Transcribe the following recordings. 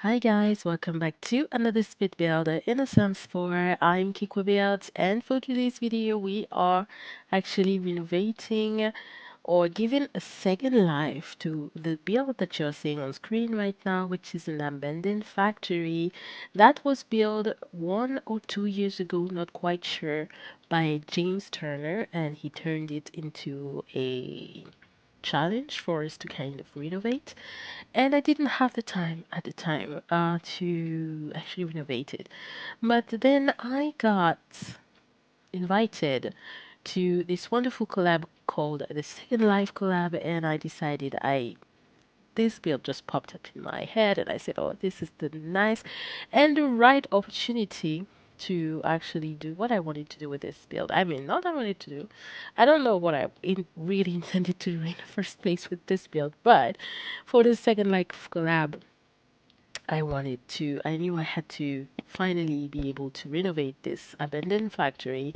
Hi guys, welcome back to another Spit Builder Innocence 4. I'm Kiko Build, and for today's video we are actually renovating or giving a second life to the build that you're seeing on screen right now, which is an abandoned factory that was built 1 or 2 years ago, not quite sure, by James Turner, and he turned it into a challenge for us to kind of renovate, and I didn't have the time at the time to actually renovate it. But then I got invited to this wonderful collab called the Second Life collab, and I decided I this build just popped up in my head, and I said, "Oh, this is the nice and the right opportunity." To actually do what I wanted to do with this build. I mean, not I wanted to do. I don't know what really intended to do in the first place with this build, but for the second collab, I knew I had to finally be able to renovate this abandoned factory,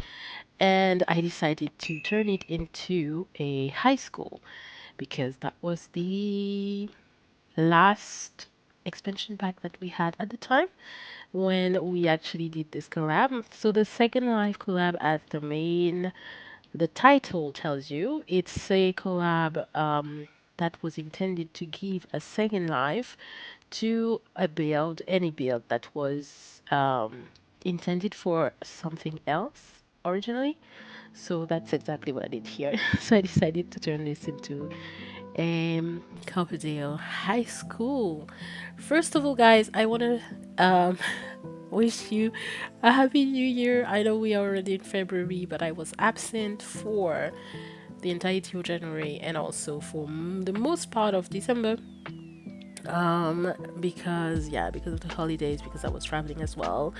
and I decided to turn it into a high school because that was the last expansion pack that we had at the time when we actually did this collab. So the second life collab, as the title tells you, it's a collab that was intended to give a second life to a build, any build that was intended for something else originally. So that's exactly what I did here. So I decided to turn this into Copperdale High School. First of all, guys, I want to wish you a happy new year. I know we are already in February, but I was absent for the entirety of January and also for the most part of December, because of the holidays, because I was traveling as well.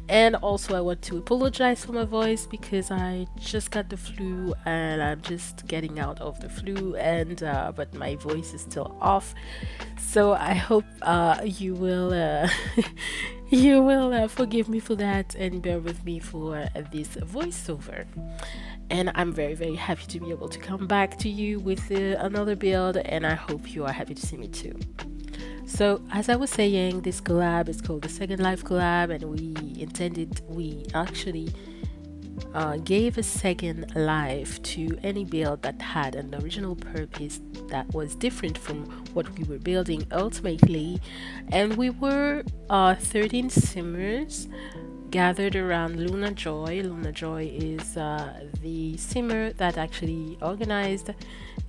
And also I want to apologize for my voice because I just got the flu and I'm just getting out of the flu, and but my voice is still off, so I hope you will you will forgive me for that and bear with me for this voiceover. And I'm very, very happy to be able to come back to you with another build, and I hope you are happy to see me too. So, as I was saying, this collab is called the Second Life collab, and we actually gave a second life to any build that had an original purpose that was different from what we were building ultimately. And we were 13 simmers gathered around Luna Joy. Luna Joy is the simmer that actually organized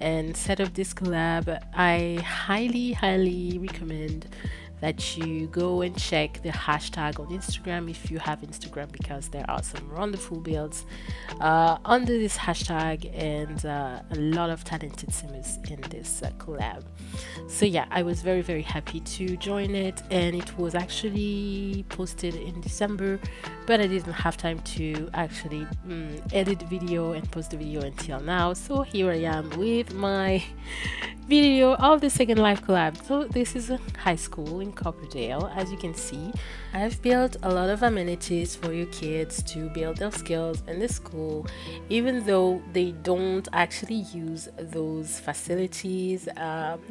and set up this collab. I highly, highly recommend that you go and check the hashtag on Instagram if you have Instagram, because there are some wonderful builds under this hashtag, and a lot of talented simmers in this collab. So yeah, I was very, very happy to join it, and it was actually posted in December, but I didn't have time to actually edit the video and post the video until now. So here I am with my video of the Second Life collab. So this is a high school in Copperdale. As you can see, I've built a lot of amenities for your kids to build their skills in the school, even though they don't actually use those facilities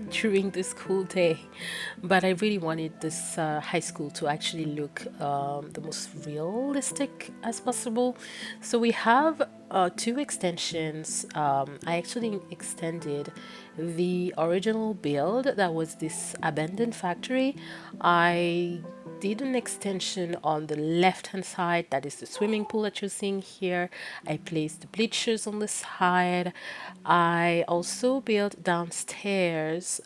during the school day. But I really wanted this high school to actually look the most realistic as possible. So we have two extensions. I actually extended the original build that was this abandoned factory. I did an extension on the left hand side, that is the swimming pool that you're seeing here. I placed the bleachers on the side. I also built downstairs,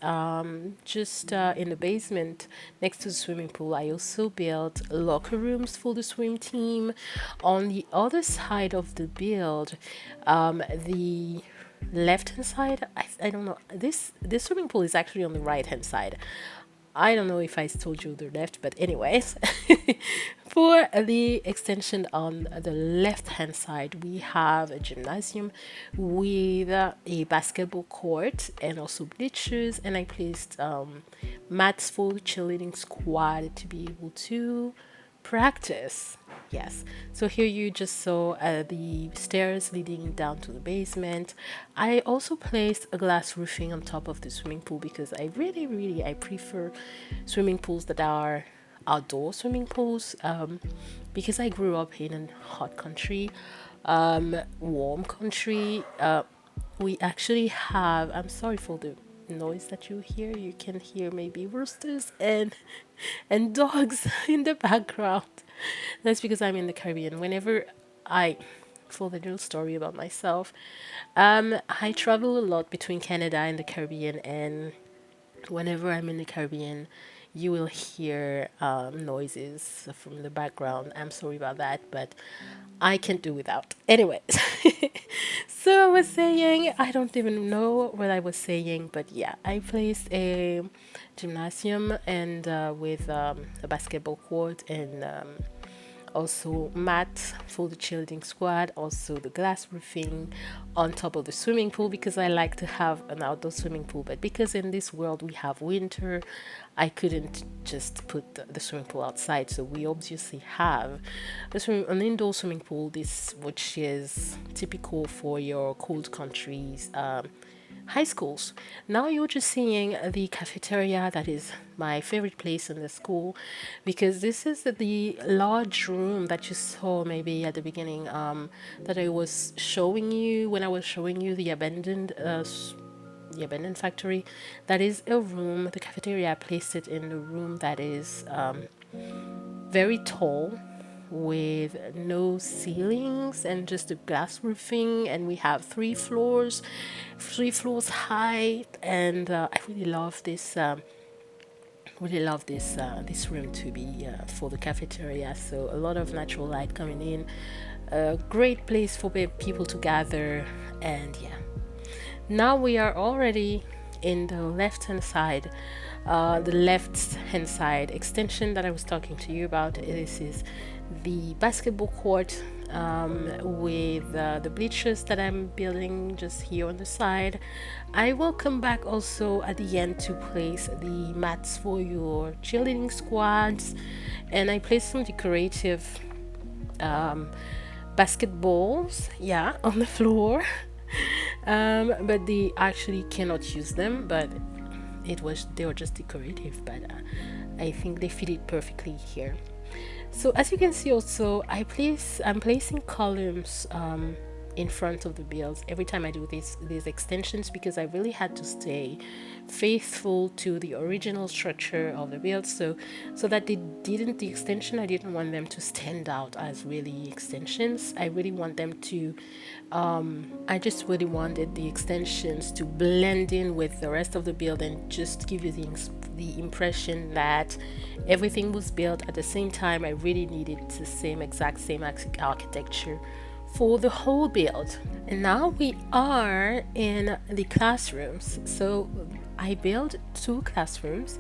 just in the basement next to the swimming pool. I also built locker rooms for the swim team. On the other side of the build, the left hand side, I don't know, this swimming pool is actually on the right hand side. I don't know if I told you the left, but anyways, for the extension on the left hand side, we have a gymnasium with a basketball court and also bleachers, and I placed mats for the cheerleading squad to be able to practice. Yes. So here you just saw the stairs leading down to the basement. I also placed a glass roofing on top of the swimming pool because I really I prefer swimming pools that are outdoor swimming pools, because I grew up in a hot country, warm country. We actually have, I'm sorry for the noise that you hear. You can hear maybe roosters and dogs in the background. That's because I'm in the Caribbean. Whenever I, for the little story about myself, I travel a lot between Canada and the Caribbean, and whenever I'm in the Caribbean, you will hear noises from the background. I'm sorry about that, but I can't do without. Anyways, so I was saying, I don't even know what I was saying, but yeah, I placed a gymnasium and with a basketball court and also mat for the children squad, also the glass roofing on top of the swimming pool because I like to have an outdoor swimming pool. But because in this world we have winter, I couldn't just put the swimming pool outside. So we obviously have an indoor swimming pool, this which is typical for your cold countries. High schools. Now you're just seeing the cafeteria. That is my favorite place in the school because this is the large room that you saw maybe at the beginning, that I was showing you when I was showing you the abandoned factory. That is a room. The cafeteria, I placed it in a room that is very tall with no ceilings and just a glass roofing, and we have three floors high, and I really love this room to be for the cafeteria. So a lot of natural light coming in, a great place for people to gather. And yeah, now we are already in the left hand side extension that I was talking to you about. This is the basketball court, with the bleachers that I'm building just here on the side. I will come back also at the end to place the mats for your cheerleading squads, and I placed some decorative basketballs, yeah, on the floor. But they actually cannot use them, but they were just decorative, but I think they fit it perfectly here. So as you can see also, I'm placing columns in front of the builds every time I do these extensions because I really had to stay faithful to the original structure of the build, so that the extension, I didn't want them to stand out as really extensions. I really want them to I just really wanted the extensions to blend in with the rest of the build and just give you the impression that everything was built at the same time. I really needed the exact same architecture for the whole build. And now we are in the classrooms. So I built 2 classrooms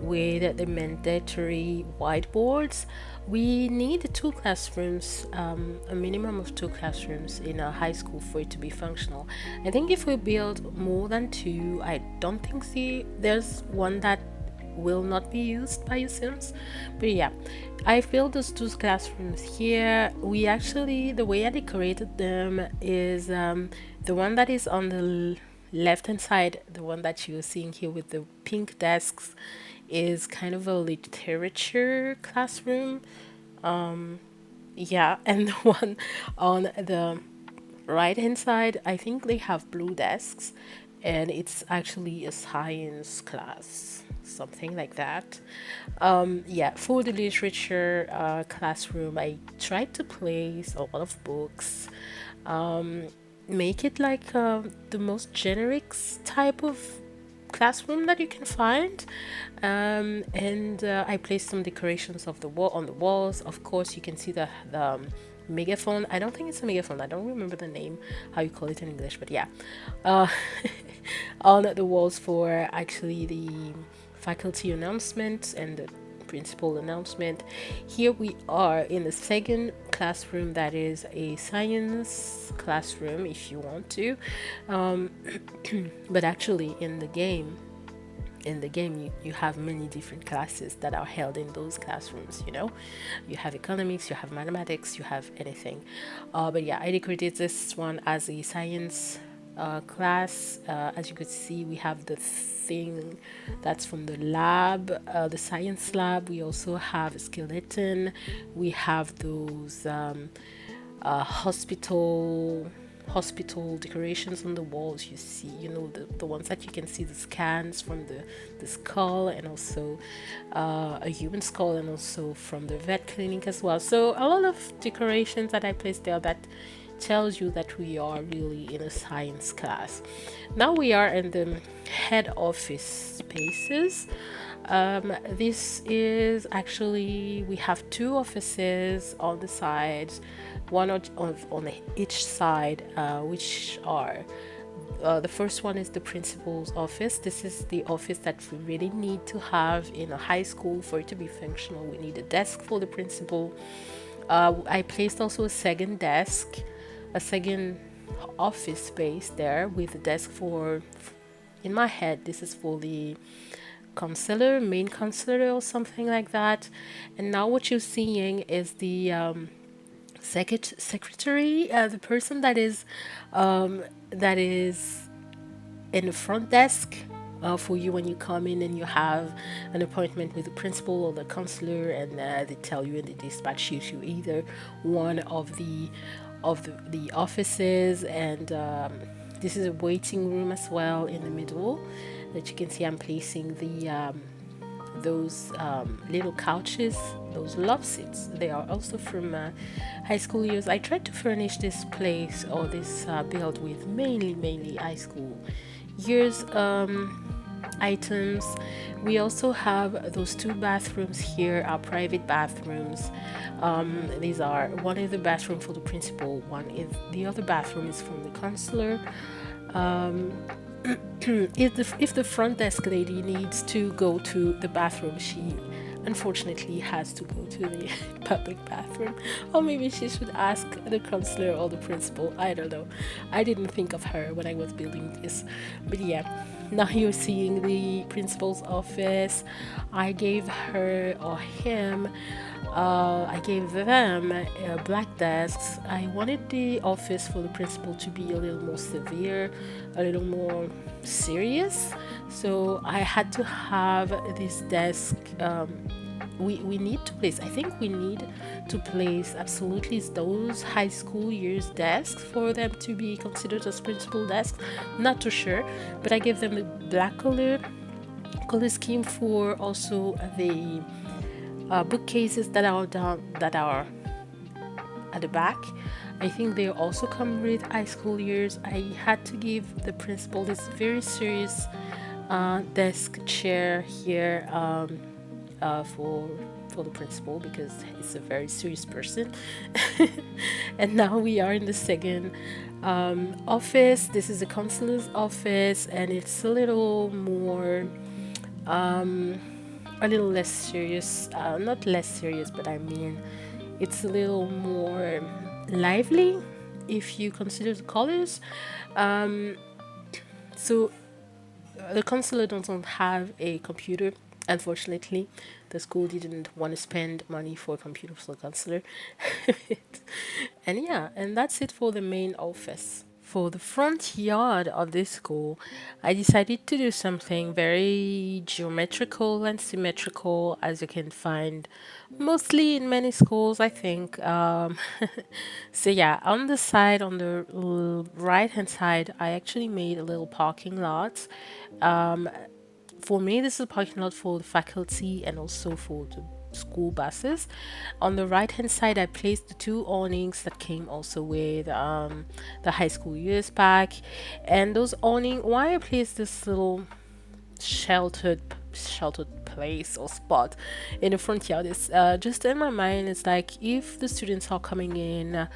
with the mandatory whiteboards. We need 2 classrooms, a minimum of 2 classrooms in a high school for it to be functional. I think if we build more than 2, I don't think there's one that will not be used by your students. But yeah, I've built those 2 classrooms here. The way I decorated them is the one that is on the left hand side, the one that you're seeing here with the pink desks, is kind of a literature classroom. Yeah, and the one on the right hand side, I think they have blue desks, and it's actually a science class, something like that. Yeah, for the literature classroom, I tried to place a lot of books, make it like the most generic type of classroom that you can find, and I placed some decorations of the wall on the walls. Of course, you can see the megaphone. I don't think it's a megaphone. I don't remember the name, how you call it in English, but yeah, uh, on the walls for actually the faculty announcement and the principal announcement. Here we are in the second classroom, that is a science classroom if you want to, but actually in the game in the game, you have many different classes that are held in those classrooms. You have economics, you have mathematics, you have anything. But yeah, I decorated this one as a science class. As you could see, we have the thing that's from the lab, the science lab. We also have a skeleton. We have those hospital decorations on the walls. You see, the ones that you can see, the scans from the skull, and also a human skull, and also from the vet clinic as well. So a lot of decorations that I placed there that tells you that we are really in a science class. Now we are in the head office spaces. This is actually, we have two offices on the sides, one on each side, which are the first one is the principal's office. This is the office that we really need to have in a high school for it to be functional. We need a desk for the principal. I placed also a second office space there with a desk for, in my head, this is for the main counselor or something like that. And now what you're seeing is the secretary, the person that is in the front desk for you when you come in and you have an appointment with the principal or the counselor, and they tell you and they dispatch you to either one of the offices. And this is a waiting room as well in the middle that you can see. I'm placing the those little couches, those love seats. They are also from high school years. I tried to furnish this place or this build with mainly high school years items. We also have those two bathrooms here, our private bathrooms. These are, one is the bathroom for the principal, the other bathroom is from the counselor. If the front desk lady needs to go to the bathroom, she unfortunately has to go to the public bathroom, or maybe she should ask the counselor or the principal. I don't know. I didn't think of her when I was building this, but yeah. Now you're seeing the principal's office. I gave her or him, I gave them black desks. I wanted the office for the principal to be a little more severe, a little more serious. So I had to have this desk. We need to place, I think we need to place absolutely those high school years desks for them to be considered as principal desks. Not too sure, but I gave them the black color scheme for also the bookcases that are at the back. I think they also come with high school years. I had to give the principal this very serious desk chair here for the principal, because he's a very serious person. And now we are in the second office. This is the counselor's office, and it's a little more a little less serious, not less serious, but I mean it's a little more lively if you consider the colors. So the counselor doesn't have a computer. Unfortunately, the school didn't want to spend money for a computer for the counselor. And yeah, and that's it for the main office. For the front yard of this school, I decided to do something very geometrical and symmetrical, as you can find mostly in many schools, I think. So yeah, on the side, on the right hand side, I actually made a little parking lot. For me, this is a parking lot for the faculty and also for the school buses. On the right hand side, I placed the two awnings that came also with the high school years pack. And those awning, why I placed this little sheltered place or spot in the front yard is just in my mind. It's like if the students are coming in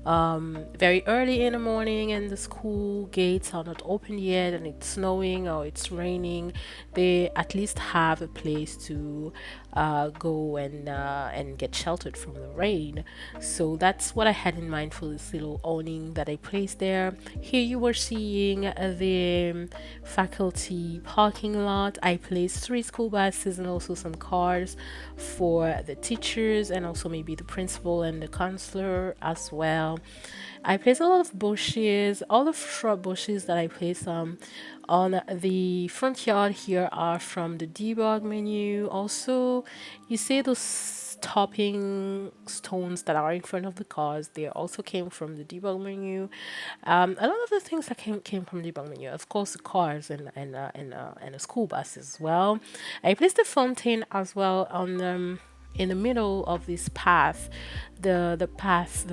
very early in the morning and the school gates are not open yet and it's snowing or it's raining, they at least have a place to go and get sheltered from the rain. So that's what I had in mind for this little awning that I placed there. Here you were seeing the faculty parking lot. I placed 3 school buses and also some cars for the teachers and also maybe the principal and the counselor as well. I placed a lot of bushes, all the shrub bushes that I placed on the front yard here are from the debug menu. Also, you see those topping stones that are in front of the cars, they also came from the debug menu. A lot of the things that came from the debug menu, of course, the cars and the school bus as well. I placed a fountain as well on in the middle of this path, the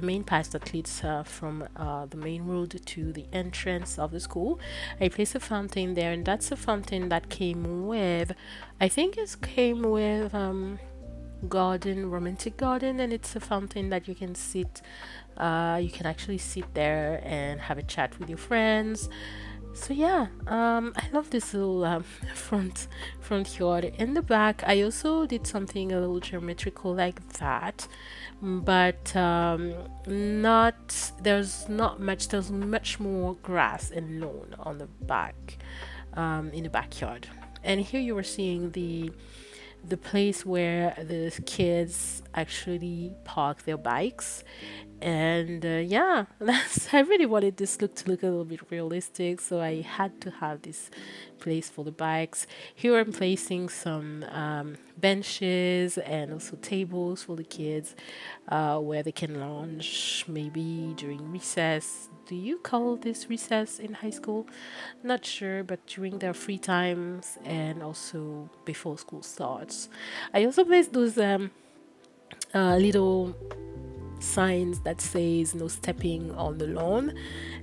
main path that leads from the main road to the entrance of the school. I placed a fountain there, and that's a fountain that came with, I think it came with garden, romantic garden, and it's a fountain that you can sit. You can actually sit there and have a chat with your friends. So yeah, I love this little front yard. In the back, I also did something a little geometrical like that, but not there's not much. There's much more grass and lawn on the back, in the backyard. And here you were seeing the place where the kids actually park their bikes. And yeah, that's I really wanted this look to look a little bit realistic, so I had to have this place for the bikes. Here I'm placing some benches and also tables for the kids, where they can lounge maybe during recess. Do you call this recess in high school? Not sure, but during their free times and also before school starts. I also placed those little signs that says no stepping on the lawn,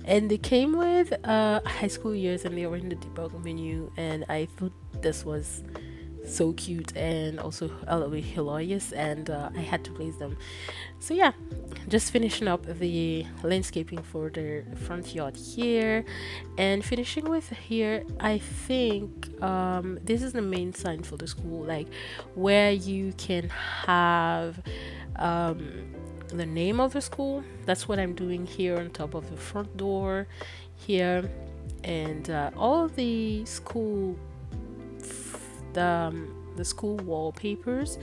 and they came with high school years and they were in the debug menu, and I thought this was so cute and also a little bit hilarious, and I had to place them. So yeah, just finishing up the landscaping for the front yard here, and finishing with here, I think this is the main sign for the school, like where you can have the name of the school. That's what I'm doing here on top of the front door here, and all the school the school wallpapers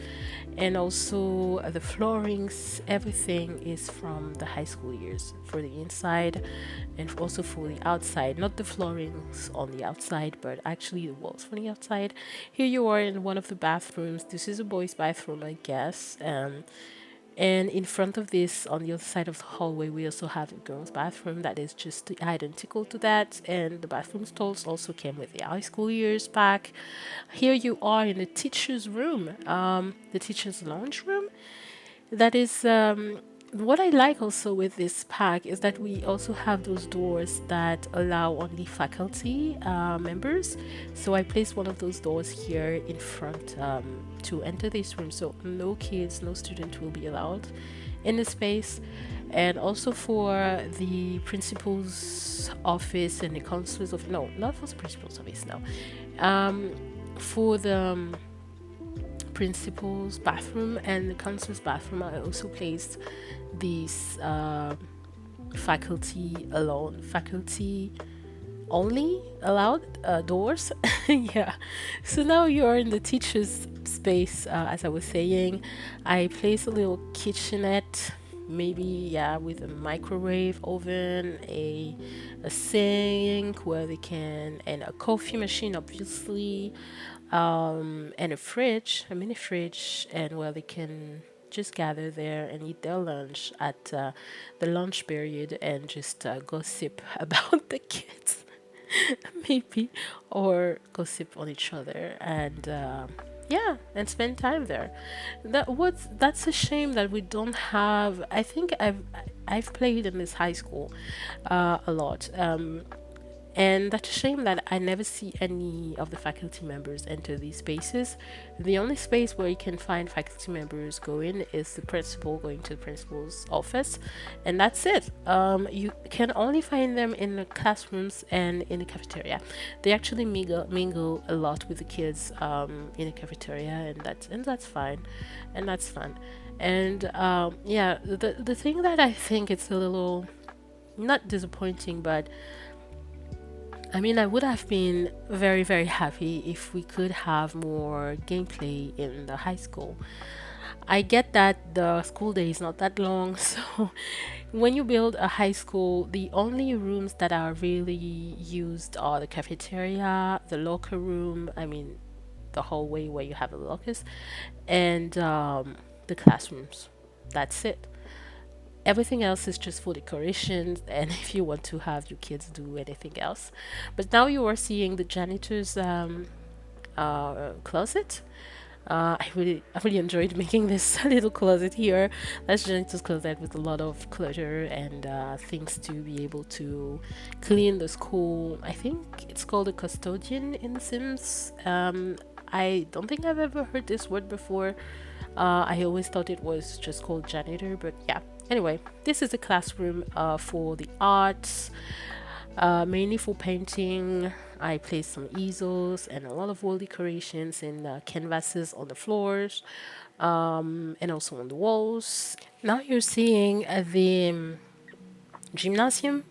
and also the floorings, everything is from the high school years for the inside and also for the outside, not the floorings on the outside but actually the walls from the outside. Here you are in one of the bathrooms. This is a boys bathroom, I guess. And in front of this, on the other side of the hallway, we also have a girls' bathroom that is just identical to that. And the bathroom stalls also came with the high school years pack. Here you are in the teacher's room, the teacher's lounge room. That is what I like also with this pack is that we also have those doors that allow only faculty members. So I placed one of those doors here in front to enter this room. So no kids, no student will be allowed in the space. And also for the principal's office and the counselor's office. No, not for the principal's office, no. For the principal's bathroom and the counselor's bathroom, I also placed these faculty only allowed doors. Yeah, so now you're in the teacher's space. As I was saying, I placed a little kitchenette, maybe, yeah, with a microwave oven, a sink where they can, and a coffee machine obviously, and a fridge, a mini fridge, and where they can just gather there and eat their lunch at the lunch period and just gossip about the kids, maybe, or gossip on each other and yeah, and spend time there. That's a shame that we don't have. I think I've played in this high school a lot. And that's a shame that I never see any of the faculty members enter these spaces. The only space where you can find faculty members go in is the principal going to the principal's office, and that's it. You can only find them in the classrooms and in the cafeteria. They actually mingle a lot with the kids in the cafeteria, and that's fine, and that's fun. And yeah, the thing that I think it's a little not disappointing, but I mean, I would have been very, very happy if we could have more gameplay in the high school. I get that the school day is not that long, so when you build a high school, the only rooms that are really used are the cafeteria, the locker room, I mean, the hallway where you have the lockers, and the classrooms. That's it. Everything else is just for decorations and if you want to have your kids do anything else. But now you are seeing the janitor's closet. I really enjoyed making this little closet here. That's janitor's closet with a lot of clutter and things to be able to clean the school. I think it's called a custodian in The Sims. I don't think I've ever heard this word before. I always thought it was just called janitor, but yeah. Anyway, this is a classroom for the arts, mainly for painting. I placed some easels and a lot of wall decorations and canvases on the floors and also on the walls. Now you're seeing the gymnasium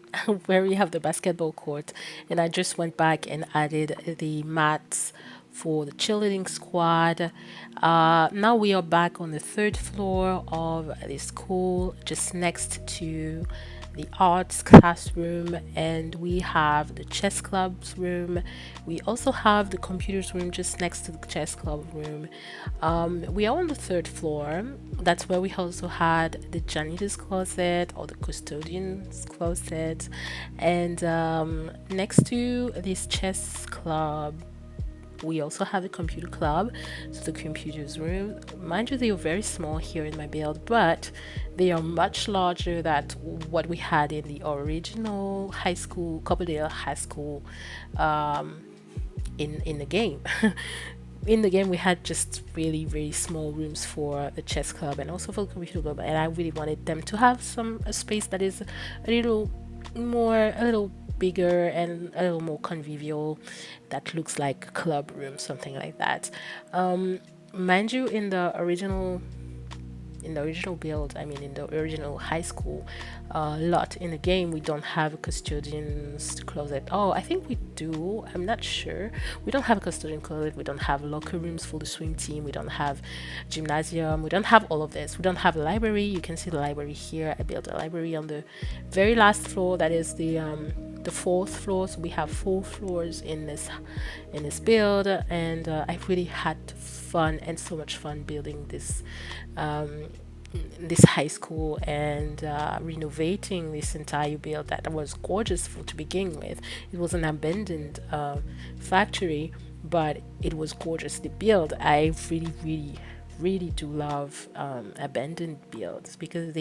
where we have the basketball court, and I just went back and added the mats for the cheerleading squad. Now we are back on the third floor of the school, just next to the arts classroom, and we have the chess club's room. We also have the computers room just next to the chess club room. We are on the third floor. That's where we also had the janitor's closet or the custodian's closet, and next to this chess club we also have a computer club, so the computers room. Mind you, they are very small here in my build, but they are much larger than what we had in the original high school, Copperdale High School, in the game. In the game, we had just really, really small rooms for the chess club and also for the computer club, and I really wanted them to have some a space that is a little more, a little bigger and a little more convivial, that looks like a club room, something like that. Mind you, in the original build, I mean, in the original high school lot in the game, we don't have a custodian's closet. Oh, I think we do. I'm not sure. We don't have a custodian closet. We don't have locker rooms for the swim team. We don't have gymnasium. We don't have all of this. We don't have a library. You can see the library here. I built a library on the very last floor. That is the fourth floor. So we have 4 floors in this build, and I really had fun and so much fun building um, this high school and renovating this entire build that was gorgeous for to begin with. It was an abandoned factory, but it was gorgeous to build. I really, really, really do love abandoned builds because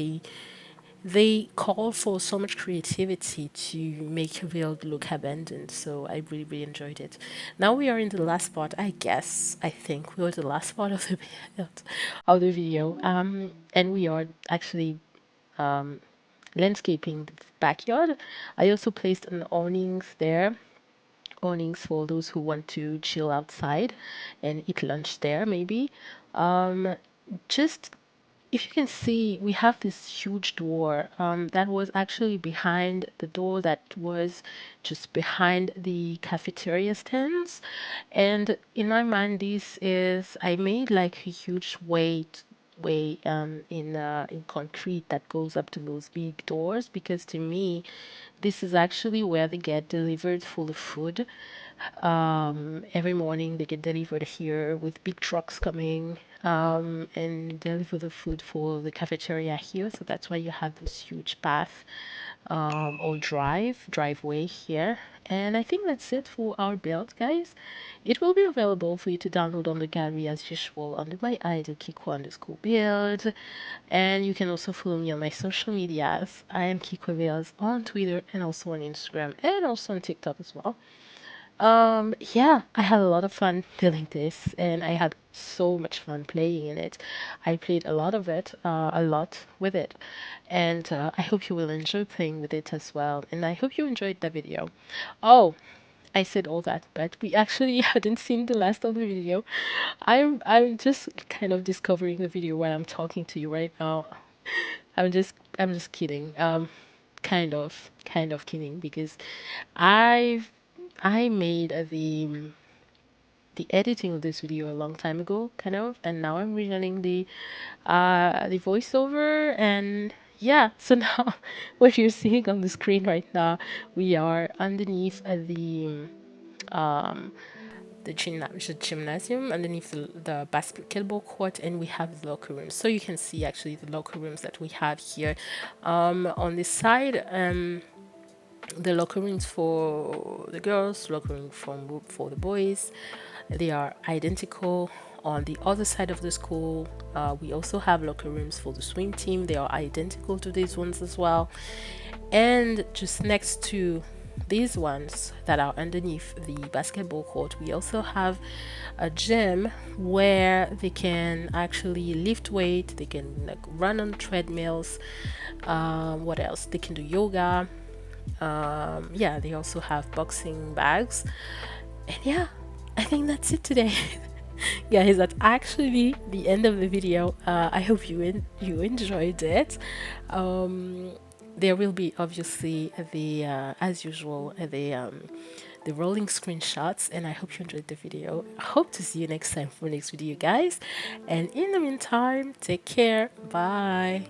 they call for so much creativity to make a build look abandoned. So I really, really enjoyed it. Now we are in the last part, I guess. I think we are the last part of the build of the video. And we are actually landscaping the backyard. I also placed an awnings there, awnings for those who want to chill outside and eat lunch there maybe. Just if you can see, we have this huge door that was actually behind the door that was just behind the cafeteria stands. And in my mind, this is, I made like a huge way in concrete that goes up to those big doors, because to me this is actually where they get delivered full of food. Every morning they get delivered here with big trucks coming. and deliver the food for the cafeteria here. So that's why you have this huge path or driveway here. And I think that's it for our build, guys. It will be available for you to download on the gallery as usual under my ID Kiko_build. And you can also follow me on my social medias. I am Kiko Veils on Twitter and also on Instagram and also on TikTok as well. Yeah, I had a lot of fun doing this and I had so much fun playing in it. I played a lot of it, a lot with it, and I hope you will enjoy playing with it as well. And I hope you enjoyed the video. Oh, I said all that, but we actually hadn't seen the last of the video. I'm just kind of discovering the video while I'm talking to you right now. I'm just kidding. Kind of kidding because I've I made the editing of this video a long time ago, kind of, and now I'm rerunning the voiceover, and yeah, so now what you're seeing on the screen right now, we are underneath um the gymnasium, underneath the basketball court, and we have the locker rooms. So you can see actually the locker rooms that we have here. On this side, the locker rooms for the girls, locker room for the boys, they are identical. On the other side of the school, we also have locker rooms for the swim team. They are identical to these ones as well. And just next to these ones that are underneath the basketball court, we also have a gym where they can actually lift weight, they can like run on treadmills. What else? They can do yoga. Yeah, they also have boxing bags. And yeah, I think that's it today. Guys, that's actually the end of the video. I hope you enjoyed it. There will be obviously as usual the rolling screenshots, and I hope you enjoyed the video. I hope to see you next time for next video, guys. And in the meantime, take care. Bye.